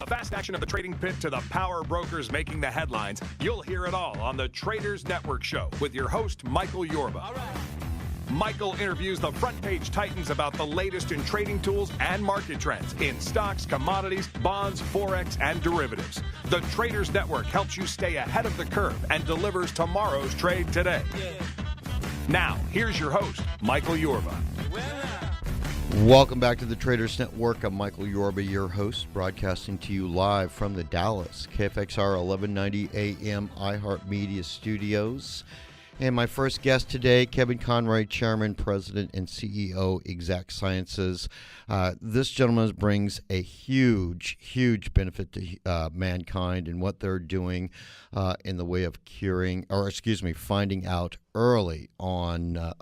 The fast action of the trading pit to the power brokers making the headlines. You'll hear it all on the Traders Network Show with your host, Michael Yorba. All right. Michael interviews the front page titans about the latest in trading tools and market trends in stocks, commodities, bonds, forex, and derivatives. The Traders Network helps you stay ahead of the curve and delivers tomorrow's trade today. Now, here's your host, Michael Yorba. Welcome back to the Traders Network. I'm Michael Yorba, your host, broadcasting to you live from the Dallas KFXR 1190 AM iHeart Media Studios. And my first guest today, Kevin Conroy, Chairman, President, and CEO, Exact Sciences. This gentleman brings a huge, huge benefit to mankind in what they're doing in the way of finding out early on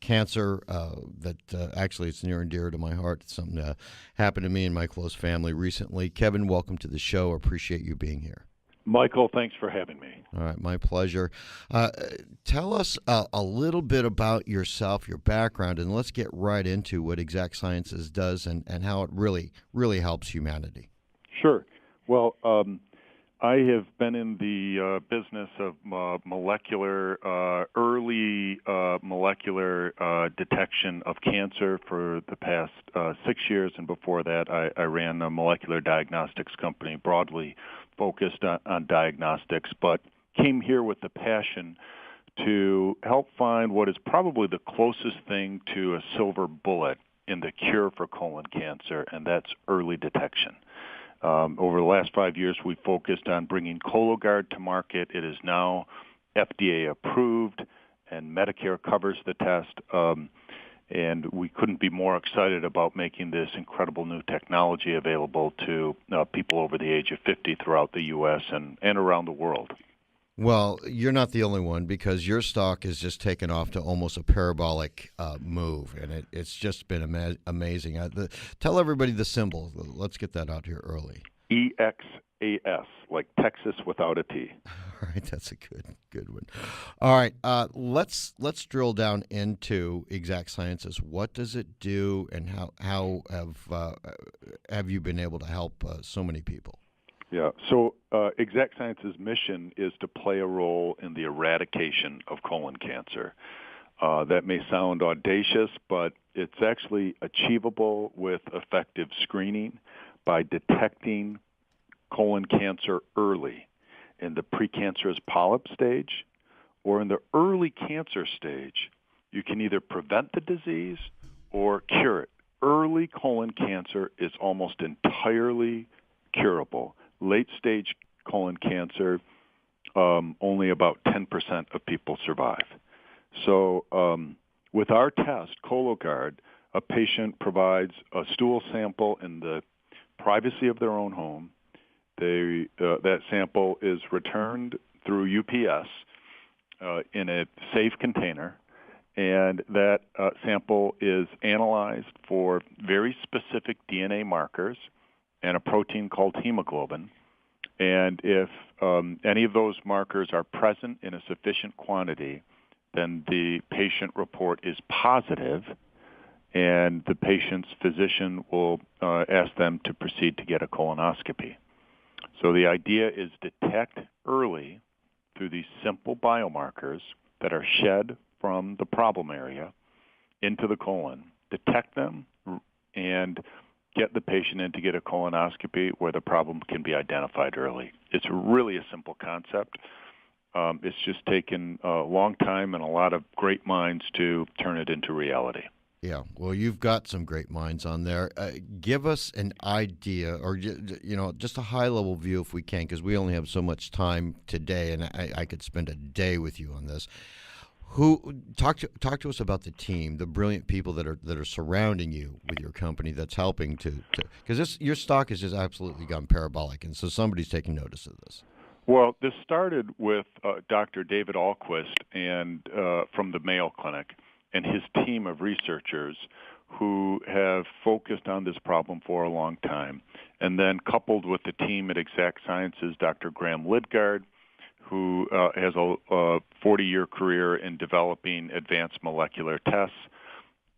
cancer that actually it's near and dear to my heart. It's something that happened to me and my close family recently. Kevin, welcome to the show. Appreciate you being here. Michael, thanks for having me. All right, my pleasure. Tell us a little bit about yourself, your background, and let's get right into what Exact Sciences does and how it really, really helps humanity. Sure. Well, I have been in the business of early molecular detection of cancer for the past 6 years, and before that I ran a molecular diagnostics company broadly focused on diagnostics, but came here with the passion to help find what is probably the closest thing to a silver bullet in the cure for colon cancer, and that's early detection. Over the last 5 years, we focused on bringing Cologuard to market. It is now FDA approved, and Medicare covers the test. And we couldn't be more excited about making this incredible new technology available to people over the age of 50 throughout the U.S. and around the world. Well, you're not the only one because your stock has just taken off to almost a parabolic move, and it's just been amazing. Tell everybody the symbol. Let's get that out here early. EXAS, like Texas without a T. All right, that's a good one. All right, let's drill down into Exact Sciences. What does it do, and how have you been able to help so many people? Yeah, so Exact Sciences' mission is to play a role in the eradication of colon cancer. That may sound audacious, but it's actually achievable with effective screening by detecting colon cancer early in the precancerous polyp stage or in the early cancer stage. You can either prevent the disease or cure it. Early colon cancer is almost entirely curable. Late-stage colon cancer, only about 10% of people survive. So with our test, Cologuard, a patient provides a stool sample in the privacy of their own home. That sample is returned through UPS in a safe container, and that sample is analyzed for very specific DNA markers and a protein called hemoglobin. And if any of those markers are present in a sufficient quantity, then the patient report is positive, and the patient's physician will ask them to proceed to get a colonoscopy. So the idea is detect early through these simple biomarkers that are shed from the problem area into the colon, detect them, and get the patient in to get a colonoscopy where the problem can be identified early. It's really a simple concept. It's just taken a long time and a lot of great minds to turn it into reality. Yeah, well, you've got some great minds on there. Give us an idea, or just a high-level view, if we can, because we only have so much time today, and I could spend a day with you on this. Talk to us about the team, the brilliant people that are surrounding you with your company that's helping to because your stock has just absolutely gone parabolic, and so somebody's taking notice of this. Well, this started with Dr. David Ahlquist and from the Mayo Clinic and his team of researchers who have focused on this problem for a long time, and then coupled with the team at Exact Sciences, Dr. Graham Lidgard, who has a 40-year career in developing advanced molecular tests.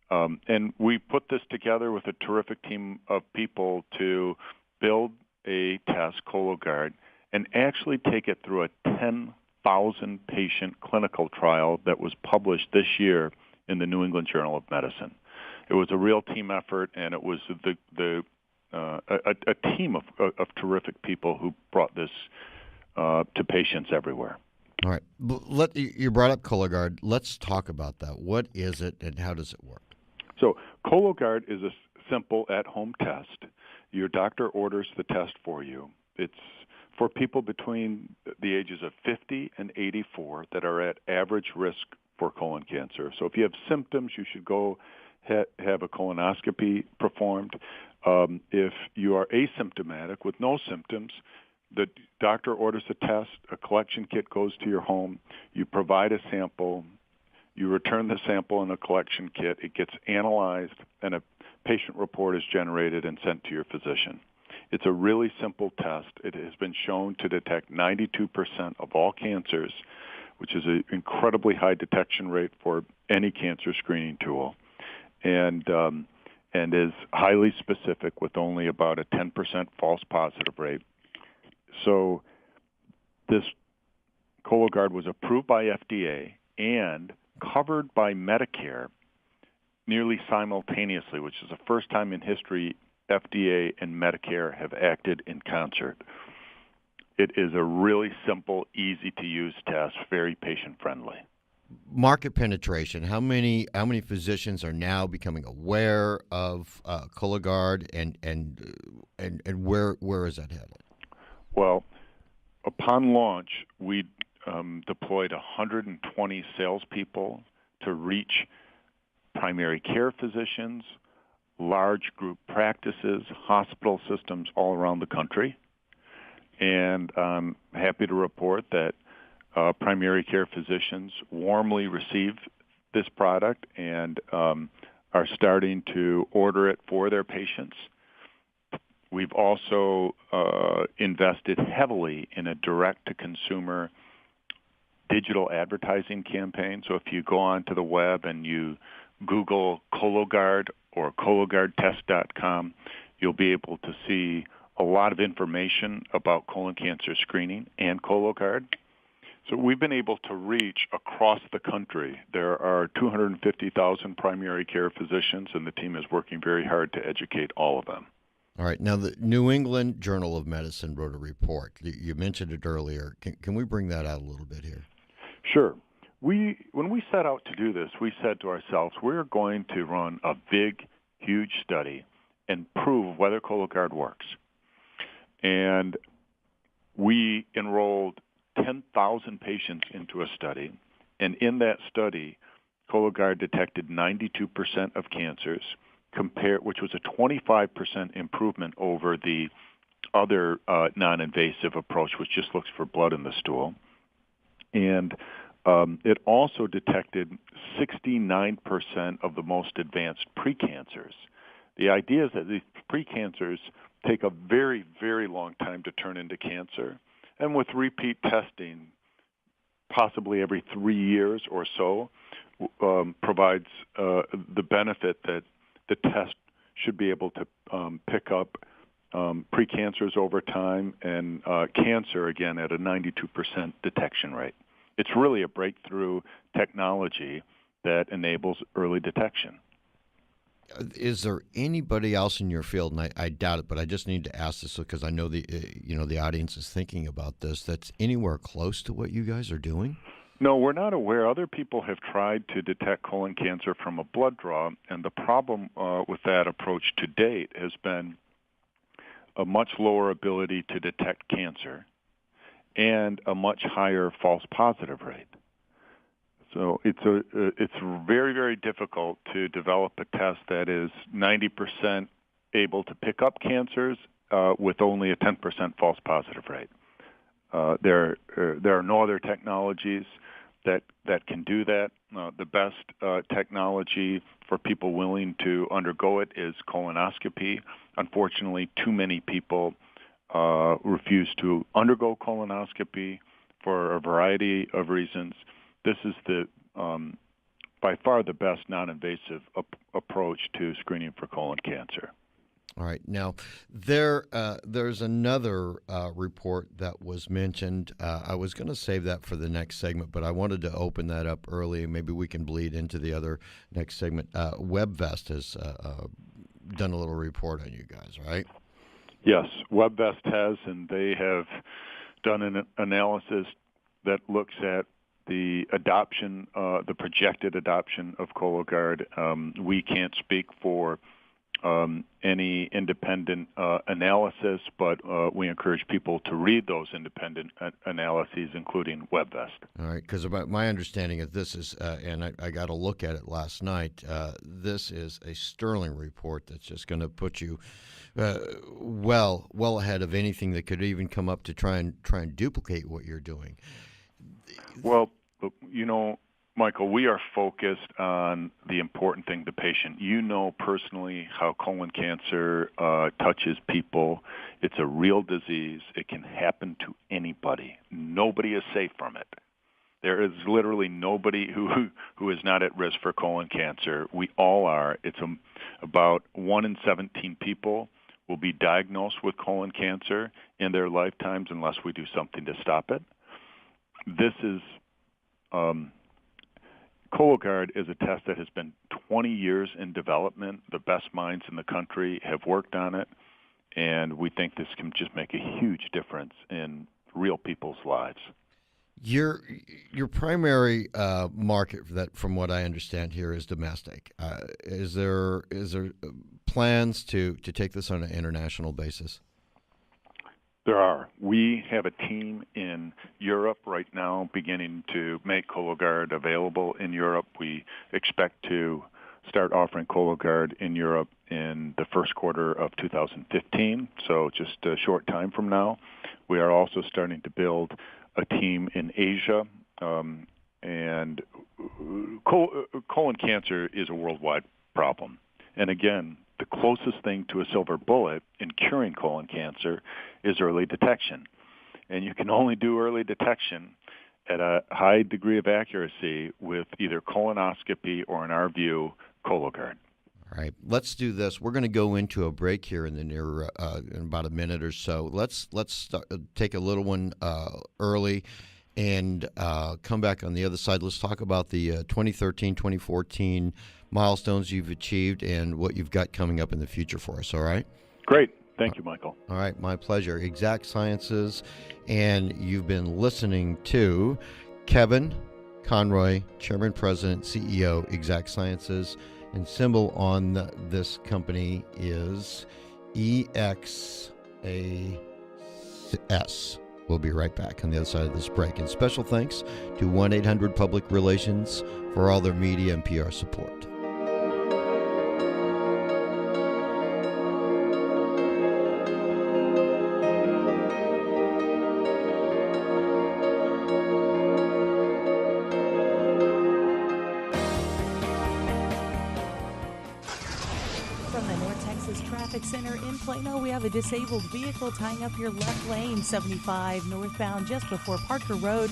And we put this together with a terrific team of people to build a test, Cologuard, and actually take it through a 10,000 patient clinical trial that was published this year in the New England Journal of Medicine. It was a real team effort, and it was a team of terrific people who brought this to patients everywhere. All right. You brought up Cologuard. Let's talk about that. What is it, and how does it work? So Cologuard is a simple at-home test. Your doctor orders the test for you. It's for people between the ages of 50 and 84 that are at average risk for colon cancer. So if you have symptoms, you should go have a colonoscopy performed. If you are asymptomatic with no symptoms, the doctor orders a test, a collection kit goes to your home, you provide a sample, you return the sample in a collection kit, it gets analyzed, and a patient report is generated and sent to your physician. It's a really simple test. It has been shown to detect 92% of all cancers, which is an incredibly high detection rate for any cancer screening tool, and is highly specific with only about a 10% false positive rate. So this Cologuard was approved by FDA and covered by Medicare nearly simultaneously, which is the first time in history FDA and Medicare have acted in concert. It is a really simple, easy-to-use test, very patient-friendly. Market penetration. How many physicians are now becoming aware of Cologuard, and where is that headed? Well, upon launch, we deployed 120 salespeople to reach primary care physicians, large group practices, hospital systems all around the country. And I'm happy to report that primary care physicians warmly receive this product and are starting to order it for their patients. We've also invested heavily in a direct-to-consumer digital advertising campaign. So if you go onto the web and you Google Cologuard or CologuardTest.com, you'll be able to see a lot of information about colon cancer screening and Cologuard. So we've been able to reach across the country. There are 250,000 primary care physicians, and the team is working very hard to educate all of them. All right. Now, the New England Journal of Medicine wrote a report. You mentioned it earlier. Can we bring that out a little bit here? Sure. When we set out to do this, we said to ourselves, we're going to run a big, huge study and prove whether Cologuard works. And we enrolled 10,000 patients into a study, and in that study, Cologuard detected 92% of cancers, which was a 25% improvement over the other non-invasive approach, which just looks for blood in the stool. And it also detected 69% of the most advanced precancers. The idea is that these precancers take a very, very long time to turn into cancer. And with repeat testing, possibly every 3 years or so, provides the benefit that the test should be able to pick up precancers over time and cancer, again, at a 92% detection rate. It's really a breakthrough technology that enables early detection. Is there anybody else in your field, and I doubt it, but I just need to ask this because I know the audience is thinking about this, that's anywhere close to what you guys are doing? No, we're not aware. Other people have tried to detect colon cancer from a blood draw, and the problem with that approach to date has been a much lower ability to detect cancer and a much higher false positive rate. So it's very, very difficult to develop a test that is 90% able to pick up cancers with only a 10% false positive rate. There are no other technologies that can do that. The best technology for people willing to undergo it is colonoscopy. Unfortunately, too many people refuse to undergo colonoscopy for a variety of reasons. This is by far the best non-invasive approach to screening for colon cancer. All right. Now, there's another report that was mentioned. I was going to save that for the next segment, but I wanted to open that up early. Maybe we can bleed into the other next segment. WebVest has done a little report on you guys, right? Yes, WebVest has, and they have done an analysis that looks at the adoption, the projected adoption of Cologuard. We can't speak for any independent analysis, but we encourage people to read those independent analyses, including WebVest. All right, because my understanding of this is, and I got a look at it last night, this is a sterling report that's just going to put you well ahead of anything that could even come up to try and duplicate what you're doing. Well, Michael, we are focused on the important thing, the patient. You know personally how colon cancer touches people. It's a real disease. It can happen to anybody. Nobody is safe from it. There is literally nobody who is not at risk for colon cancer. We all are. It's about 1 in 17 people will be diagnosed with colon cancer in their lifetimes unless we do something to stop it. This is... Cologuard is a test that has been 20 years in development. The best minds in the country have worked on it, and we think this can just make a huge difference in real people's lives. Your primary market for that, from what I understand here, is domestic. Is there plans to take this on an international basis? There are. We have a team in Europe right now beginning to make Cologuard available in Europe. We expect to start offering Cologuard in Europe in the first quarter of 2015, so just a short time from now. We are also starting to build a team in Asia, and colon cancer is a worldwide problem. And again, the closest thing to a silver bullet in curing colon cancer is early detection. And you can only do early detection at a high degree of accuracy with either colonoscopy or, in our view, Cologuard. All right, let's do this. We're going to go into a break here in the near in about a minute or so. Let's take a little one early and come back on the other side. Let's talk about the 2013, 2014 milestones you've achieved and what you've got coming up in the future for us, all right? Great. Thank you, Michael. All right, my pleasure. Exact Sciences, and you've been listening to Kevin Conroy, Chairman, President, CEO, Exact Sciences, and symbol on this company is EXAS. We'll be right back on the other side of this break. And special thanks to 1-800 Public Relations for all their media and PR support. Center in Plano, we have a disabled vehicle tying up your left lane, 75 northbound, just before Parker Road.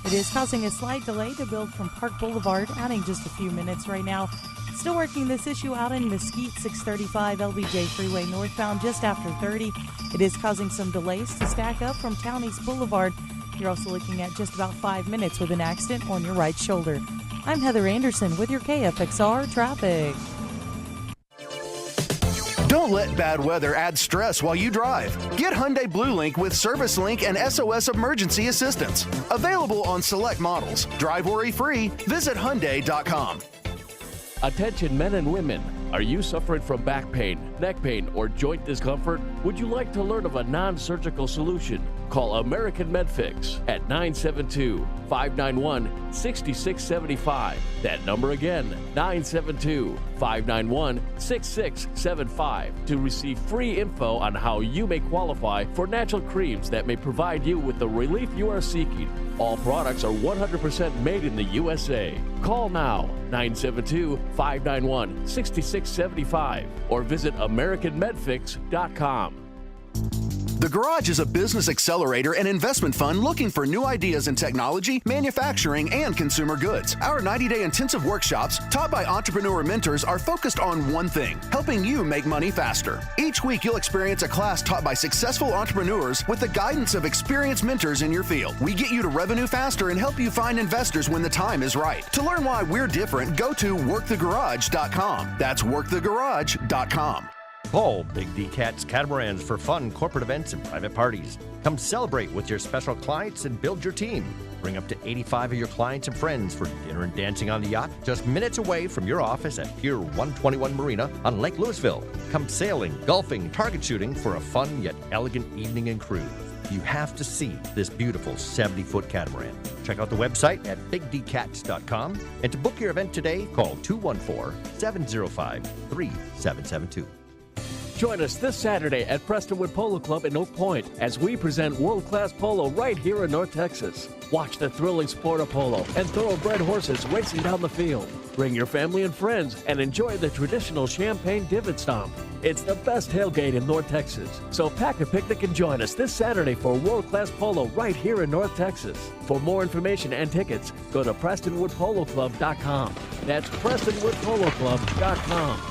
It is causing a slight delay to build from Park Boulevard, adding just a few minutes right now. Still working this issue out in Mesquite, 635 LBJ Freeway northbound, just after 30. It is causing some delays to stack up from Town East Boulevard. You're also looking at just about 5 minutes with an accident on your right shoulder. I'm Heather Anderson with your KFXR traffic. Don't let bad weather add stress while you drive. Get Hyundai Blue Link with Service Link and SOS Emergency Assistance. Available on select models. Drive worry-free. Visit Hyundai.com. Attention men and women. Are you suffering from back pain, neck pain, or joint discomfort? Would you like to learn of a non-surgical solution? Call American Medfix at 972-591-6675. That number again, 972-591-6675, to receive free info on how you may qualify for natural creams that may provide you with the relief you are seeking. All products are 100% made in the USA. Call now, 972-591-6675, or visit AmericanMedfix.com. The Garage is a business accelerator and investment fund looking for new ideas in technology, manufacturing, and consumer goods. Our 90-day intensive workshops, taught by entrepreneur mentors, are focused on one thing: helping you make money faster. Each week, you'll experience a class taught by successful entrepreneurs with the guidance of experienced mentors in your field. We get you to revenue faster and help you find investors when the time is right. To learn why we're different, go to workthegarage.com. That's workthegarage.com. Call Big D Cat's Catamarans for fun corporate events and private parties. Come celebrate with your special clients and build your team. Bring up to 85 of your clients and friends for dinner and dancing on the yacht, just minutes away from your office at Pier 121 Marina on Lake Louisville. Come sailing, golfing, target shooting for a fun yet elegant evening and cruise. You have to see this beautiful 70-foot catamaran. Check out the website at bigdcats.com. And to book your event today, call 214-705-3772. Join us this Saturday at Prestonwood Polo Club in Oak Point as we present world-class polo right here in North Texas. Watch the thrilling sport of polo and thoroughbred horses racing down the field. Bring your family and friends and enjoy the traditional champagne divot stomp. It's the best tailgate in North Texas, so pack a picnic and join us this Saturday for world-class polo right here in North Texas. For more information and tickets, go to PrestonwoodPoloClub.com. That's PrestonwoodPoloClub.com.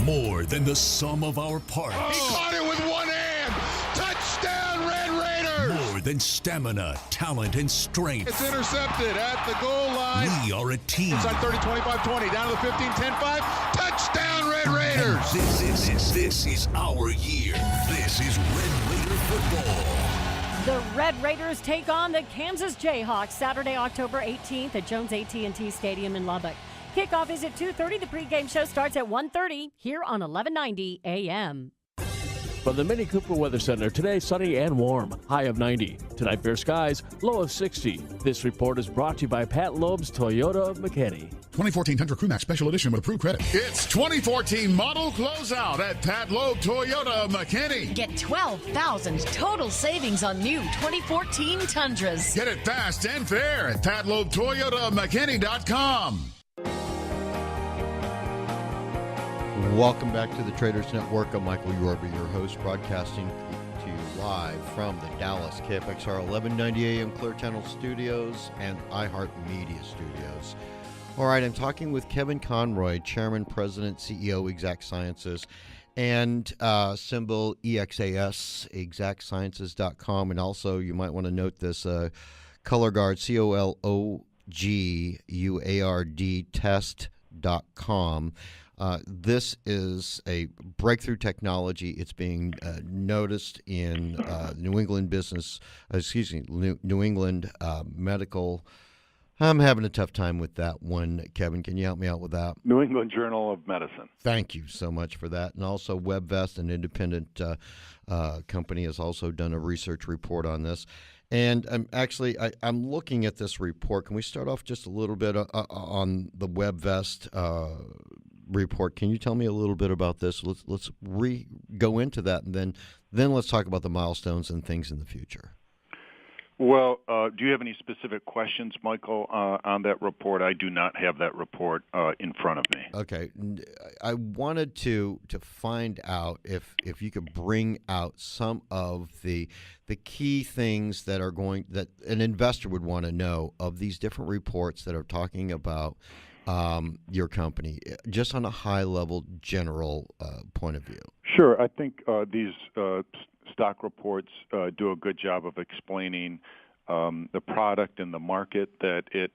More than the sum of our parts. He caught it with one hand. Touchdown, Red Raiders. More than stamina, talent, and strength. It's intercepted at the goal line. We are a team. Inside 30, 25, 20. Down to the 15, 10, 5. Touchdown, Red Raiders. And this is our year. This is Red Raider football. The Red Raiders take on the Kansas Jayhawks Saturday, October 18th at Jones AT&T Stadium in Lubbock. Kickoff is at 2:30. The pregame show starts at 1:30 here on 1190 AM. From the Mini Cooper Weather Center, today sunny and warm, high of 90. Tonight fair skies, low of 60. This report is brought to you by Pat Loeb's Toyota of McKinney. 2014 Tundra Crew Max Special Edition with approved credit. It's 2014 model closeout at Pat Loeb Toyota of McKinney. Get 12,000 total savings on new 2014 Tundras. Get it fast and fair at PatLoebToyotaMcKinney.com. Welcome back to the Traders Network. I'm Michael Yorba, your host, broadcasting to you live from the Dallas KFXR 1190 AM Clear Channel Studios and iHeart Media Studios. All right, I'm talking with Kevin Conroy, Chairman, President, CEO, Exact Sciences, and symbol EXAS, exactsciences.com. And also, you might want to note this color guard, COLOGUARD test.com. This is a breakthrough technology. It's being noticed in New England medical. I'm having a tough time with that one, Kevin. Can you help me out with that? New England Journal of Medicine. Thank you so much for that. And also WebVest, an independent company, has also done a research report on this. And I'm looking at this report. Can we start off just a little bit on the WebVest report? Can you tell me a little bit about this? Let's go into that, and then let's talk about the milestones and things in the future. Well, do you have any specific questions, Michael, on that report? I do not have that report in front of me. Okay. I wanted to find out if you could bring out some of the key things that an investor would want to know of these different reports that are talking about your company, just on a high-level general point of view. Sure. I think these stock reports do a good job of explaining the product and the market that it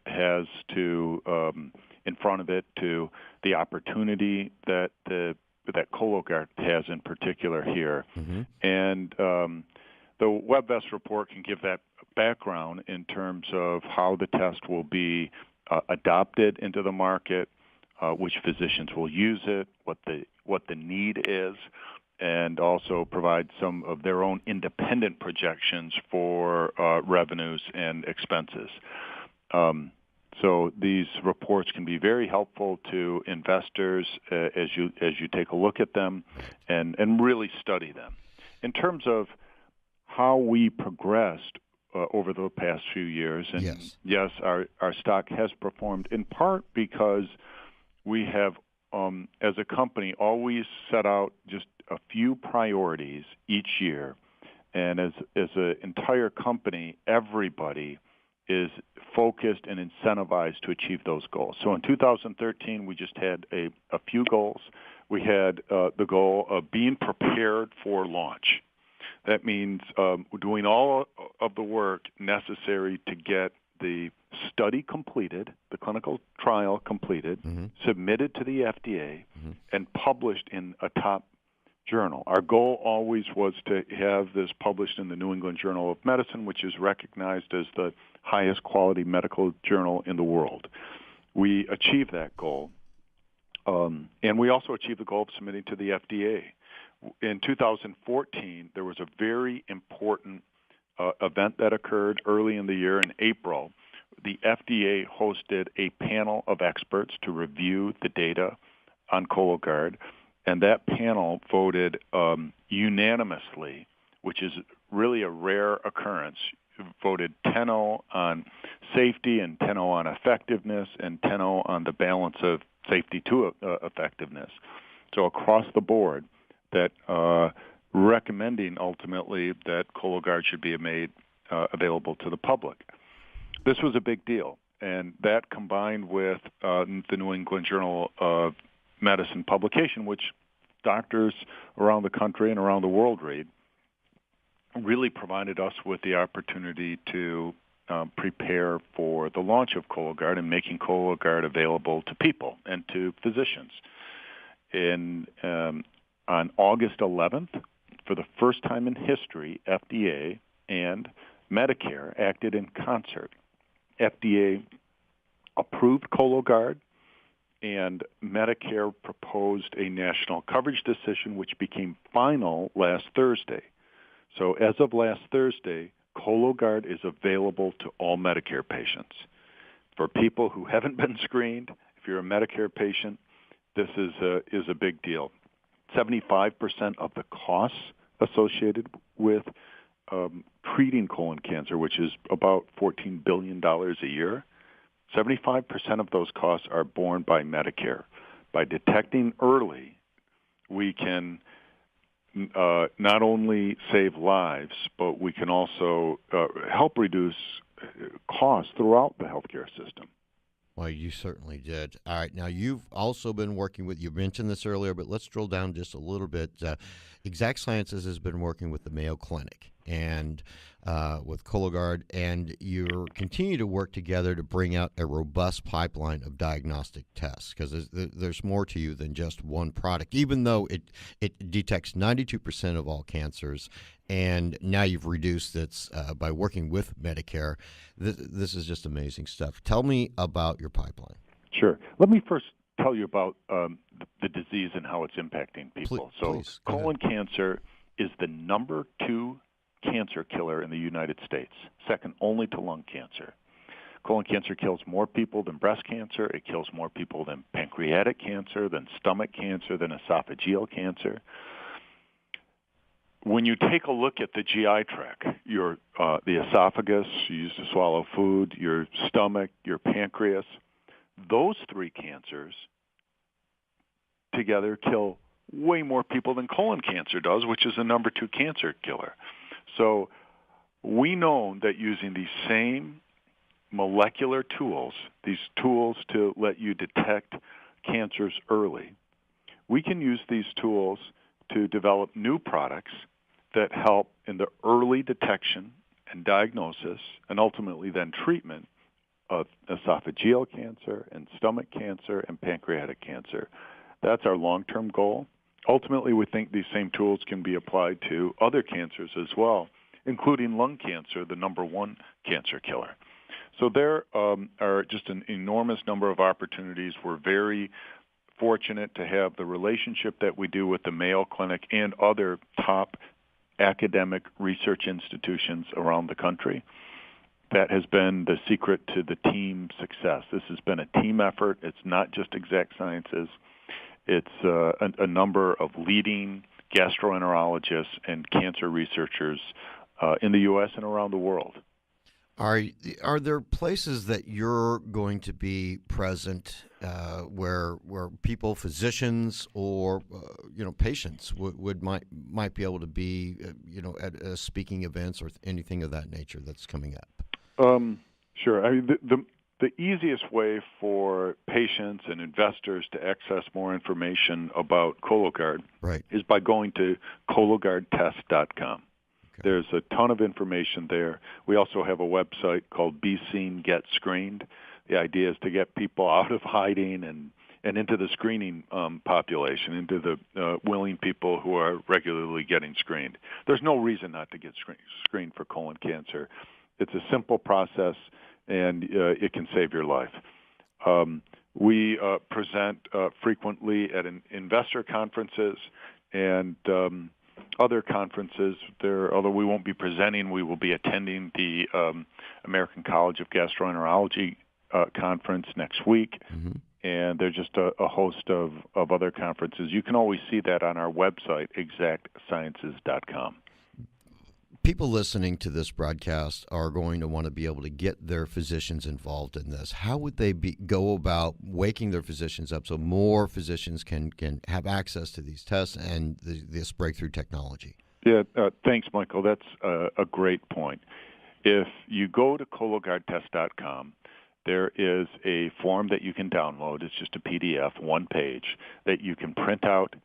has in front of it, to the opportunity that Cologuard has in particular here. Mm-hmm. And the WebVest report can give that background in terms of how the test will be adopted into the market, which physicians will use it, what the need is, and also provide some of their own independent projections for revenues and expenses. So these reports can be very helpful to investors as you take a look at them and really study them. In terms of how we progressed over the past few years, and yes, our stock has performed in part because we have, as a company, always set out just a few priorities each year, and as an entire company, everybody is focused and incentivized to achieve those goals. So in 2013, we just had a few goals. We had the goal of being prepared for launch. That means doing all of the work necessary to get the study completed, the clinical trial completed, submitted to the FDA, and published in a top journal. Our goal always was to have this published in the New England Journal of Medicine, which is recognized as the highest quality medical journal in the world. We achieved that goal, and we also achieved the goal of submitting to the FDA. In 2014, there was a very important event that occurred early in the year in April. The FDA hosted a panel of experts to review the data on Cologuard, and that panel voted unanimously, which is really a rare occurrence, voted 10-0 on safety and 10-0 on effectiveness and 10-0 on the balance of safety to effectiveness. So across the board, that recommending ultimately that Cologuard should be made available to the public. This was a big deal, and that combined with the New England Journal of Medicine publication, which doctors around the country and around the world read, really provided us with the opportunity to prepare for the launch of Cologuard and making Cologuard available to people and to physicians. On August 11th, for the first time in history, FDA and Medicare acted in concert. FDA approved Cologuard, and Medicare proposed a national coverage decision, which became final last Thursday. So as of last Thursday, Cologuard is available to all Medicare patients. For people who haven't been screened, if you're a Medicare patient, this is a big deal. 75% of the costs associated with treating colon cancer, which is about $14 billion a year, 75% of those costs are borne by Medicare. By detecting early, we can not only save lives, but we can also help reduce costs throughout the healthcare system. Well, you certainly did. All right. Now, you've also been working with, you mentioned this earlier, but let's drill down just a little bit. Exact Sciences has been working with the Mayo Clinic and with Cologuard, and you continue to work together to bring out a robust pipeline of diagnostic tests, because there's more to you than just one product, even though it detects 92% of all cancers. And now you've reduced it by working with Medicare. This is just amazing stuff. Tell me about your pipeline. Sure. Let me first tell you about the disease and how it's impacting people. Please, colon cancer is the number 2 cancer killer in the United States, second only to lung cancer. Colon cancer kills more people than breast cancer. It kills more people than pancreatic cancer, than stomach cancer, than esophageal cancer. When you take a look at the GI tract, the esophagus, you use to swallow food, your stomach, your pancreas, those 3 cancers together kill way more people than colon cancer does, which is the number 2 cancer killer. So we know that using these same molecular tools, these tools to let you detect cancers early, we can use these tools to develop new products that help in the early detection and diagnosis and ultimately then treatment of esophageal cancer and stomach cancer and pancreatic cancer. That's our long-term goal. Ultimately, we think these same tools can be applied to other cancers as well, including lung cancer, the number 1 cancer killer. So there are just an enormous number of opportunities. We're very fortunate to have the relationship that we do with the Mayo Clinic and other top academic research institutions around the country. That has been the secret to the team success. This has been a team effort. It's not just Exact Sciences. It's a number of leading gastroenterologists and cancer researchers in the U.S. and around the world. Are there places that you're going to be present where people, physicians, or patients might be able to be at speaking events or anything of that nature that's coming up? Sure. I mean, the easiest way for patients and investors to access more information about Cologuard is by going to cologuardtest.com. Okay. There's a ton of information there. We also have a website called Be Seen, Get Screened. The idea is to get people out of hiding and into the screening population, into the willing people who are regularly getting screened. There's no reason not to get screened for colon cancer. It's a simple process, and it can save your life. We present frequently at investor conferences and other conferences. Although we won't be presenting, we will be attending the American College of Gastroenterology conference next week. Mm-hmm. And there's just a host of other conferences. You can always see that on our website, exactsciences.com. People listening to this broadcast are going to want to be able to get their physicians involved in this. How would they go about waking their physicians up so more physicians can have access to these tests and this breakthrough technology? Yeah, thanks, Michael. That's a great point. If you go to cologuardtest.com, there is a form that you can download. It's just a PDF, one page, that you can print out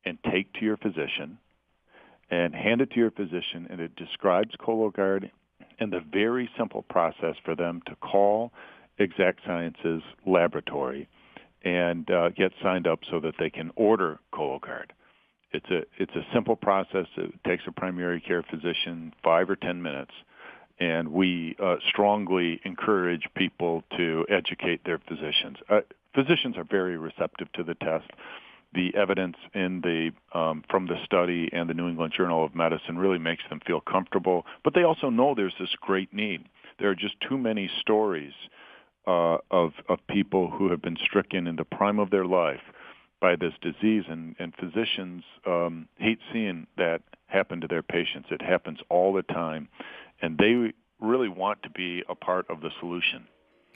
and take to your physician and hand it to your physician, and it describes Cologuard and the very simple process for them to call Exact Sciences Laboratory and get signed up so that they can order Cologuard. It's a simple process. It takes a primary care physician 5 or 10 minutes, and we strongly encourage people to educate their physicians. Physicians are very receptive to the test. The evidence in from the study and the New England Journal of Medicine really makes them feel comfortable, but they also know there's this great need. There are just too many stories of people who have been stricken in the prime of their life by this disease, and physicians hate seeing that happen to their patients. It happens all the time, and they really want to be a part of the solution.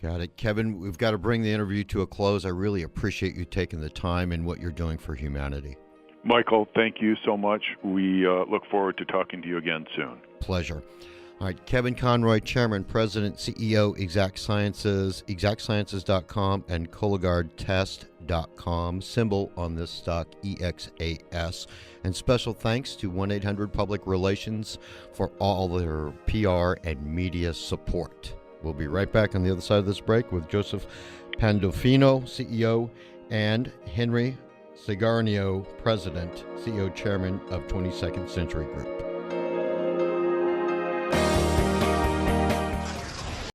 Got it. Kevin, we've got to bring the interview to a close. I really appreciate you taking the time and what you're doing for humanity. Michael, thank you so much. We look forward to talking to you again soon. Pleasure. All right, Kevin Conroy, Chairman, President, CEO, Exact Sciences, exactsciences.com and cologuardtest.com. Symbol on this stock, EXAS. And special thanks to 1-800-Public Relations for all their PR and media support. We'll be right back on the other side of this break with Joseph Pandolfino, CEO, and Henry Segarnio, President, CEO, Chairman of 22nd Century Group.